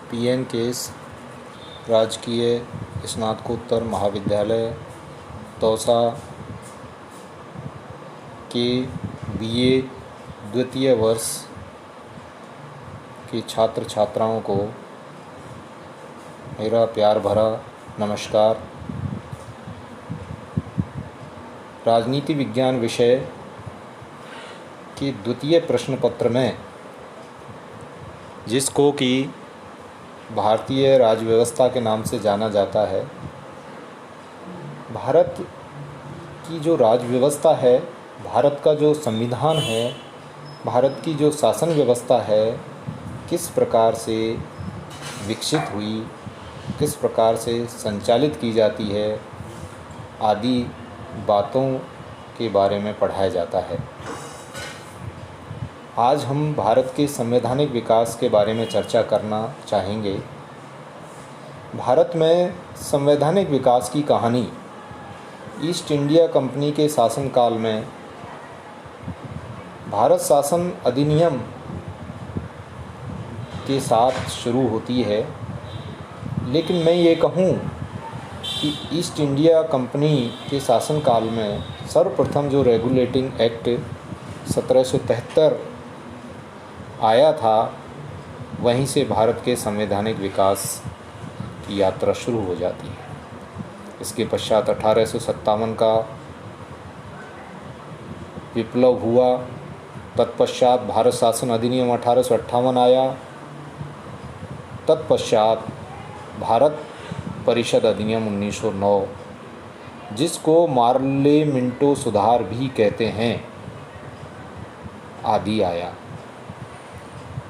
PN case राजकीय स्नातकोत्तर महाविद्यालय दौसा के BA द्वितीय वर्ष के छात्र छात्राओं को मेरा प्यार भरा नमस्कार। राजनीति विज्ञान विषय के द्वितीय प्रश्न पत्र में, जिसको कि भारतीय राज्य व्यवस्था के नाम से जाना जाता है, भारत की जो राज्य व्यवस्था है, भारत का जो संविधान है, भारत की जो शासन व्यवस्था है, किस प्रकार से विकसित हुई, किस प्रकार से संचालित की जाती है, आदि बातों के बारे में पढ़ाया जाता है। आज हम भारत के संवैधानिक विकास के बारे में चर्चा करना चाहेंगे। भारत में संवैधानिक विकास की कहानी ईस्ट इंडिया कंपनी के शासनकाल में भारत शासन अधिनियम के साथ शुरू होती है। लेकिन मैं ये कहूँ कि ईस्ट इंडिया कंपनी के शासनकाल में सर्वप्रथम जो रेगुलेटिंग एक्ट 1773 आया था, वहीं से भारत के संवैधानिक विकास की यात्रा शुरू हो जाती है। इसके पश्चात 1857 का विप्लव हुआ। तत्पश्चात भारत शासन अधिनियम 1858 आया। तत्पश्चात भारत परिषद अधिनियम 1909, जिसको मार्ले-मिंटो सुधार भी कहते हैं, आदि आया।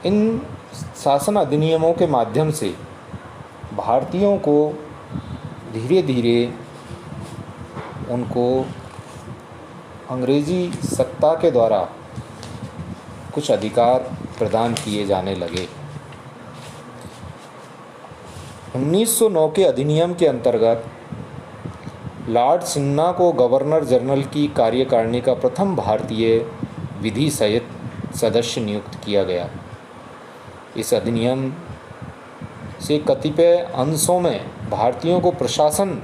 इन शासन अधिनियमों के माध्यम से भारतीयों को धीरे धीरे उनको अंग्रेज़ी सत्ता के द्वारा कुछ अधिकार प्रदान किए जाने लगे। 1909 के अधिनियम के अंतर्गत लॉर्ड सिन्हा को गवर्नर जनरल की कार्यकारिणी का प्रथम भारतीय विधि सहित सदस्य नियुक्त किया गया। इस अधिनियम से कतिपय अंशों में भारतीयों को प्रशासन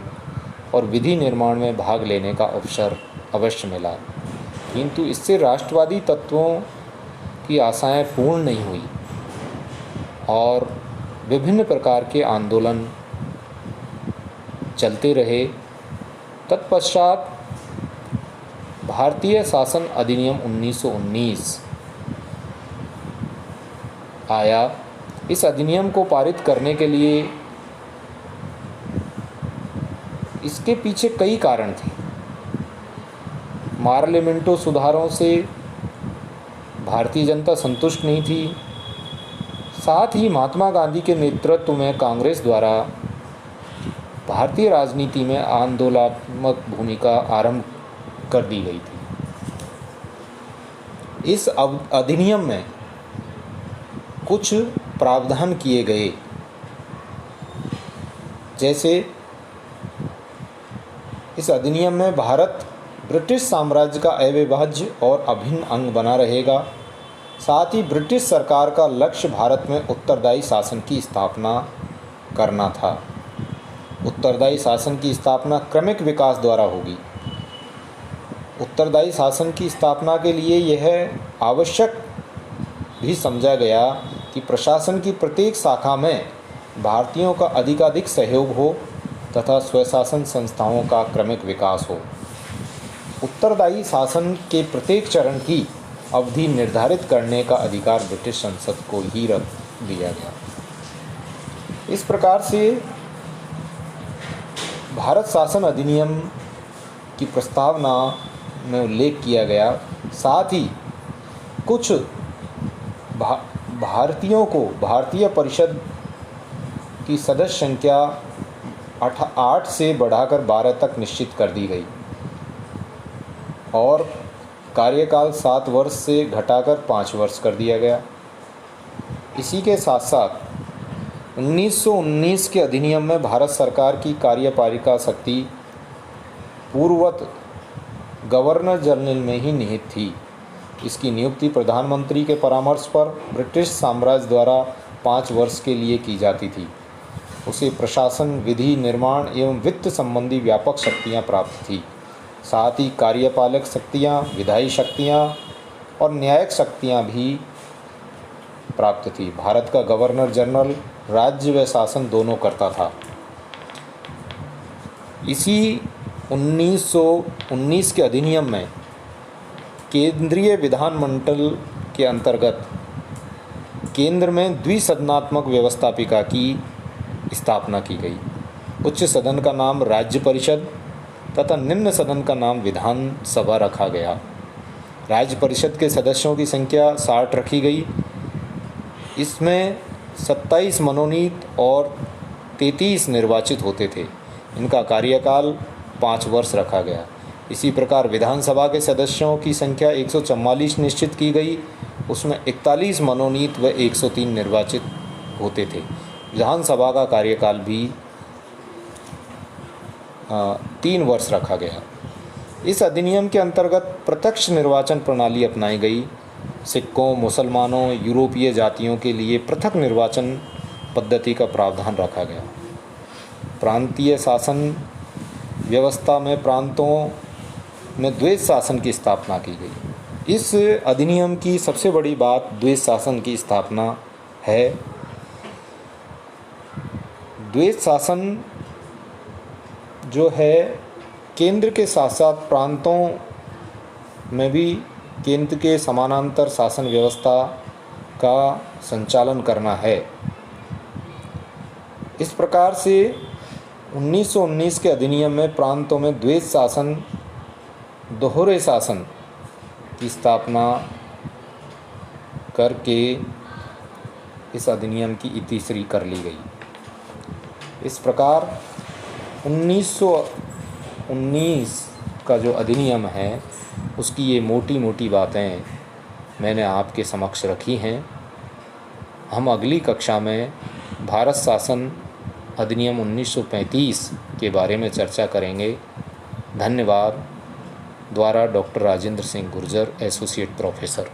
और विधि निर्माण में भाग लेने का अवसर अवश्य मिला, किंतु इससे राष्ट्रवादी तत्वों की आशाएं पूर्ण नहीं हुई और विभिन्न प्रकार के आंदोलन चलते रहे। तत्पश्चात भारतीय शासन अधिनियम 1919 आया। इस अधिनियम को पारित करने के लिए इसके पीछे कई कारण थे। मार्ले-मिंटो सुधारों से भारतीय जनता संतुष्ट नहीं थी। साथ ही महात्मा गांधी के नेतृत्व में कांग्रेस द्वारा भारतीय राजनीति में आंदोलनात्मक भूमिका आरंभ कर दी गई थी। इस अधिनियम में कुछ प्रावधान किए गए, जैसे इस अधिनियम में भारत ब्रिटिश साम्राज्य का अविभाज्य और अभिन्न अंग बना रहेगा। साथ ही ब्रिटिश सरकार का लक्ष्य भारत में उत्तरदायी शासन की स्थापना करना था। उत्तरदायी शासन की स्थापना क्रमिक विकास द्वारा होगी। उत्तरदायी शासन की स्थापना के लिए यह आवश्यक भी समझा गया कि प्रशासन की प्रत्येक शाखा में भारतीयों का अधिकाधिक सहयोग हो तथा स्वशासन संस्थाओं का क्रमिक विकास हो। उत्तरदायी शासन के प्रत्येक चरण की अवधि निर्धारित करने का अधिकार ब्रिटिश संसद को ही रख दिया गया। इस प्रकार से भारत शासन अधिनियम की प्रस्तावना में उल्लेख किया गया। साथ ही कुछ भारतीयों को भारतीय परिषद की सदस्य संख्या 8 से बढ़ाकर 12 तक निश्चित कर दी गई और कार्यकाल 7 वर्ष से घटाकर 5 वर्ष कर दिया गया। इसी के साथ साथ 1919 के अधिनियम में भारत सरकार की कार्यपालिका शक्ति पूर्ववत गवर्नर जनरल में ही निहित थी। इसकी नियुक्ति प्रधानमंत्री के परामर्श पर ब्रिटिश साम्राज्य द्वारा 5 वर्ष के लिए की जाती थी। उसे प्रशासन, विधि, निर्माण एवं वित्त संबंधी व्यापक शक्तियाँ प्राप्त थी। साथ ही कार्यपालक शक्तियाँ, विधायी शक्तियाँ और न्यायिक शक्तियाँ भी प्राप्त थी। भारत का गवर्नर जनरल राज्य व शासन दोनों करता था। इसी 1919 के अधिनियम में केंद्रीय विधानमंडल के अंतर्गत केंद्र में द्विसदनात्मक व्यवस्थापिका की स्थापना की गई। उच्च सदन का नाम राज्य परिषद तथा निम्न सदन का नाम विधान सभा रखा गया। राज्य परिषद के सदस्यों की संख्या 60 रखी गई। इसमें 27 मनोनीत और 33 निर्वाचित होते थे। इनका कार्यकाल 5 वर्ष रखा गया। इसी प्रकार विधानसभा के सदस्यों की संख्या 144 निश्चित की गई। उसमें 41 मनोनीत व 103 निर्वाचित होते थे। विधानसभा का कार्यकाल भी 3 वर्ष रखा गया। इस अधिनियम के अंतर्गत प्रत्यक्ष निर्वाचन प्रणाली अपनाई गई। सिखों, मुसलमानों, यूरोपीय जातियों के लिए पृथक निर्वाचन पद्धति का प्रावधान रखा गया। प्रांतीय शासन व्यवस्था में प्रांतों में द्वैध शासन की स्थापना की गई। इस अधिनियम की सबसे बड़ी बात द्वैध शासन की स्थापना है। द्वैध शासन जो है केंद्र के साथ साथ प्रांतों में भी केंद्र के समानांतर शासन व्यवस्था का संचालन करना है। इस प्रकार से 1919 के अधिनियम में प्रांतों में द्वैध शासन, दोहरे शासन की स्थापना करके इस अधिनियम की इतिश्री कर ली गई। इस प्रकार 1919 का जो अधिनियम है उसकी ये मोटी मोटी बातें मैंने आपके समक्ष रखी हैं। हम अगली कक्षा में भारत शासन अधिनियम 1935 के बारे में चर्चा करेंगे। धन्यवाद। द्वारा doctor Rajendra Singh Gurjar, associate professor.